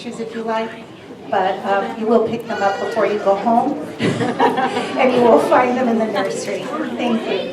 pictures if you like, but you will pick them up before you go home, and you will find them in the nursery. Thank you.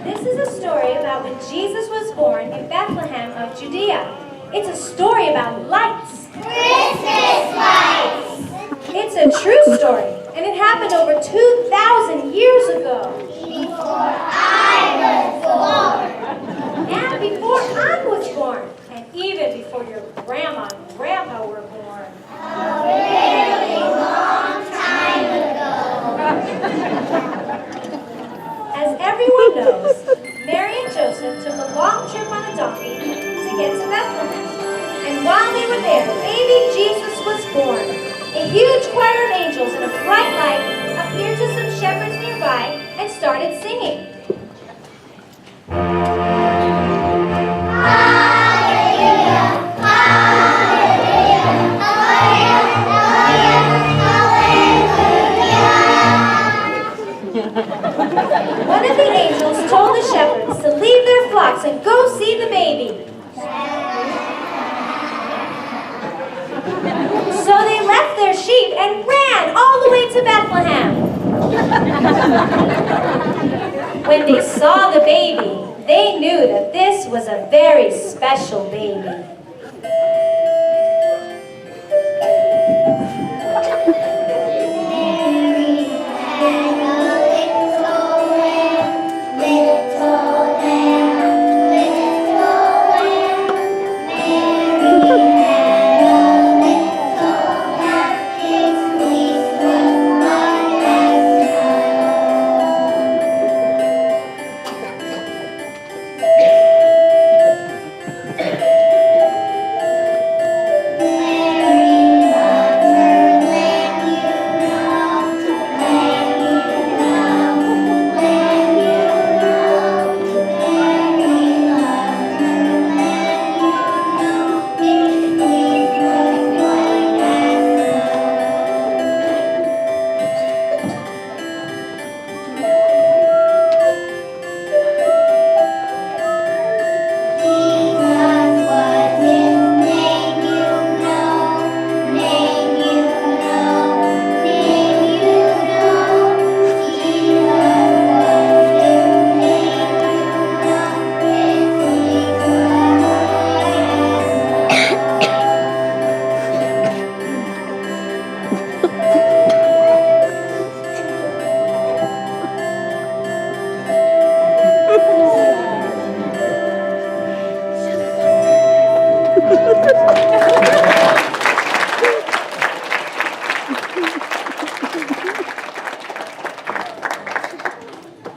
This is a story about when Jesus was born in Bethlehem of Judea. It's a story about lights. Christmas lights! It's a true story, and it happened over 2,000 years ago. Before I was born. And before I was born. And even before your grandma and grandpa were born. A very long time ago. As everyone knows, Mary and Joseph took a long trip on a donkey to get to Bethlehem. And while they were there, baby Jesus was born. A huge choir of angels and a bright light appeared to some shepherds nearby started singing. One of the angels told the shepherds to leave their flocks and go see the baby. So they left their sheep and ran all the way to Bethlehem. When they saw the baby, they knew that this was a very special baby.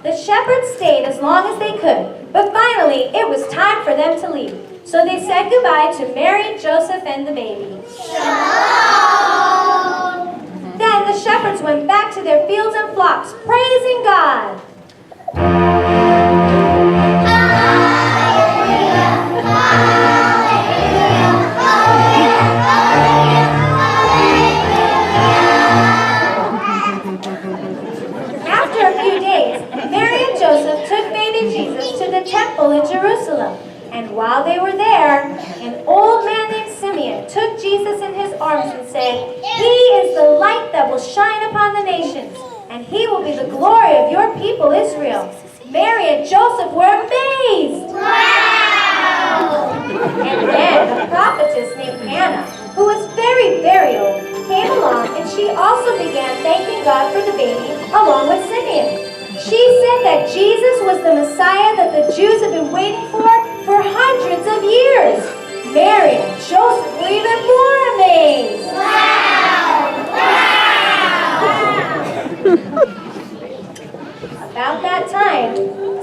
The shepherds stayed as long as they could, but finally it was time for them to leave. So they said goodbye to Mary, Joseph, and the baby. Shalom! Then the shepherds went back to their fields and flocks, praising God. After a few days, Mary and Joseph took baby Jesus to the temple in Jerusalem. And while they were there, an old man named Simeon took Jesus in his arms and said, "He is the light that will shine upon the nations, and he will be the glory of your people Israel." Mary and Joseph were amazed. Wow! And then a prophetess named Hannah, who was very, very old, came along, and she also began thanking God for the baby along with Simeon. She said that Jesus was the Messiah that the Jews had been waiting for hundreds of years. Mary and Joseph were even more amazed. Wow! Wow! About that time,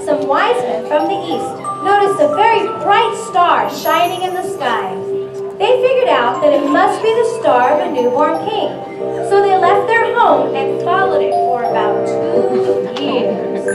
some wise men from the east noticed a very bright star shining in the sky. They figured out that it must be the star of a newborn king. So they left their home and followed it for about 2 years.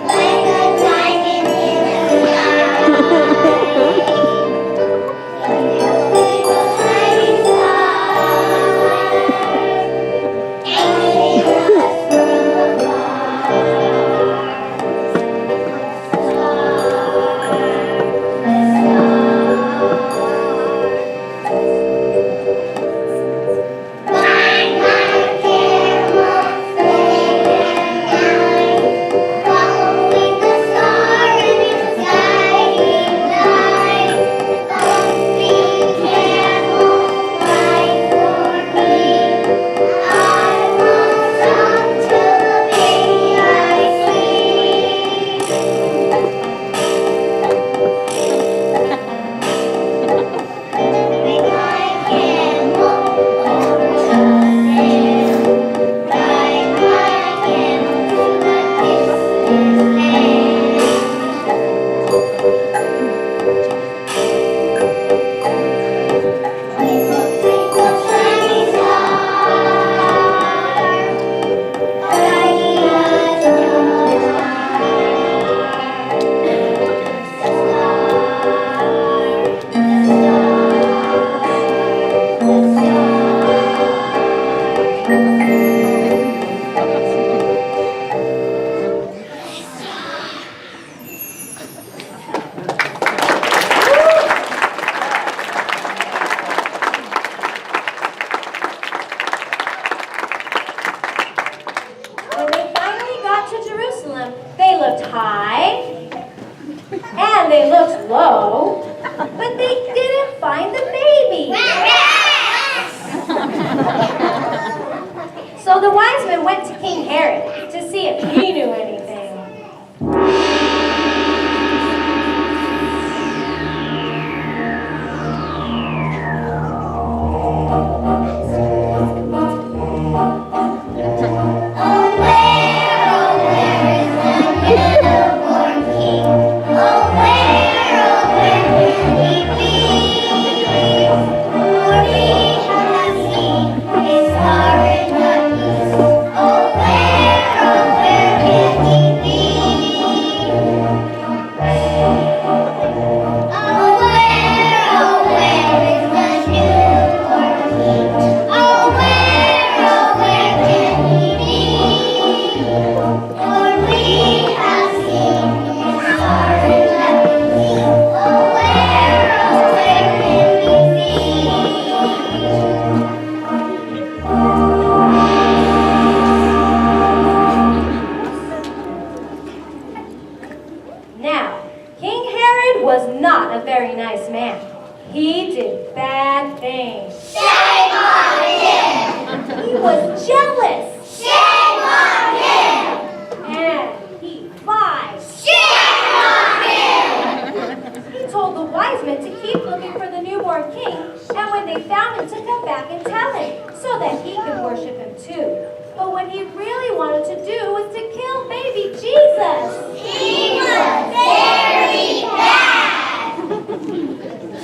Like And they looked low, but they didn't find the baby. So the wise men went to King Herod to see if he knew anything. Now, King Herod was not a very nice man. He did bad things. Shame on him! He was jealous. Shame on him! And he lied. Shame on him! He told the wise men to keep looking for the newborn king, and when they found him to come back and tell him, so that he could worship him too. But what he really wanted to do was to kill baby Jesus. He was very bad!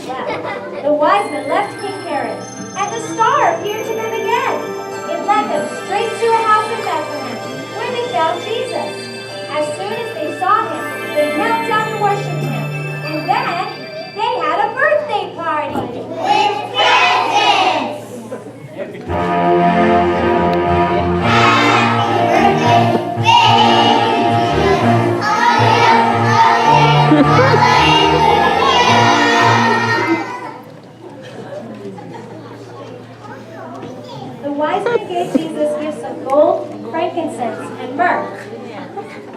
Well, the wise men left King Herod, and the star appeared to them again. It led them straight to a house in Bethlehem, where they found Jesus. As soon as they saw him, they knelt down and worshipped him. And then they had a birthday party. With presents! The wise men gave Jesus gifts of gold, frankincense, and myrrh.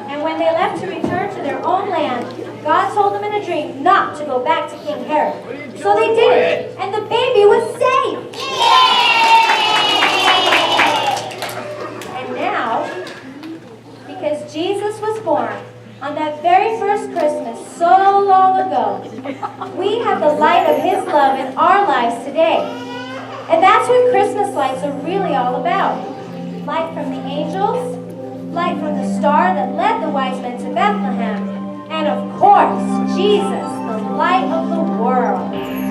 And when they left to return to their own land, God told them in a dream not to go back to King Herod. So they didn't, and the baby was saved. And now, because Jesus was born on that very first Christmas so long ago, we have the light of his love in our lives today. And that's what Christmas lights are really all about. Light from the angels, light from the star that led the wise men to Bethlehem, and of course, Jesus, the light of the world. And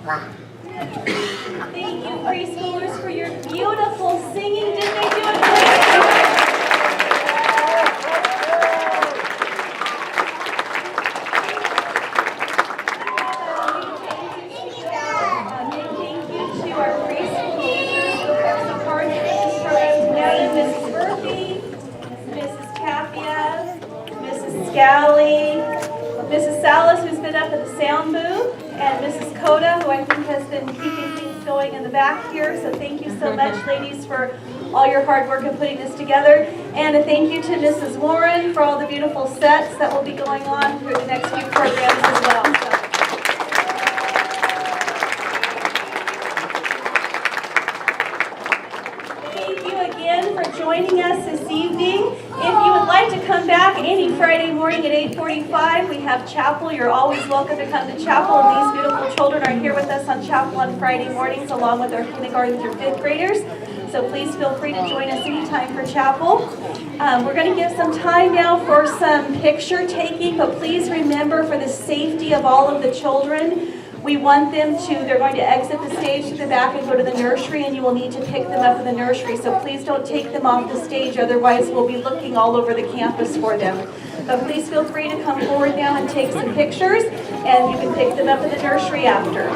Thank you, preschoolers, for your beautiful singing. Didn't they do a great job? Thank you to our preschool leaders who have so hard to put this program together. Mrs. Murphy, Mrs. Capia, Mrs. Scally, Mrs. Salas, who's been up at the sound booth, and Mrs. Coda, who I think has been keeping things going in the back here. So thank you so much, ladies, for all your hard work in putting this together. And a thank you to Mrs. Warren for all the beautiful sets that will be going on through the next few programs as well. Thank you again for joining us this evening. If you would like to come back any Friday morning at 8:45, we have chapel. You're always welcome to come to chapel, and these beautiful children are here with us on chapel on Friday mornings along with our kindergarten through 5th graders. So please feel free to join us anytime for chapel. We're going to give some time now for some picture taking, but please remember, for the safety of all of the children, we want them they're going to exit the stage to the back and go to the nursery, and you will need to pick them up in the nursery. So please don't take them off the stage, otherwise we'll be looking all over the campus for them. But please feel free to come forward now and take some pictures, and you can pick them up in the nursery after.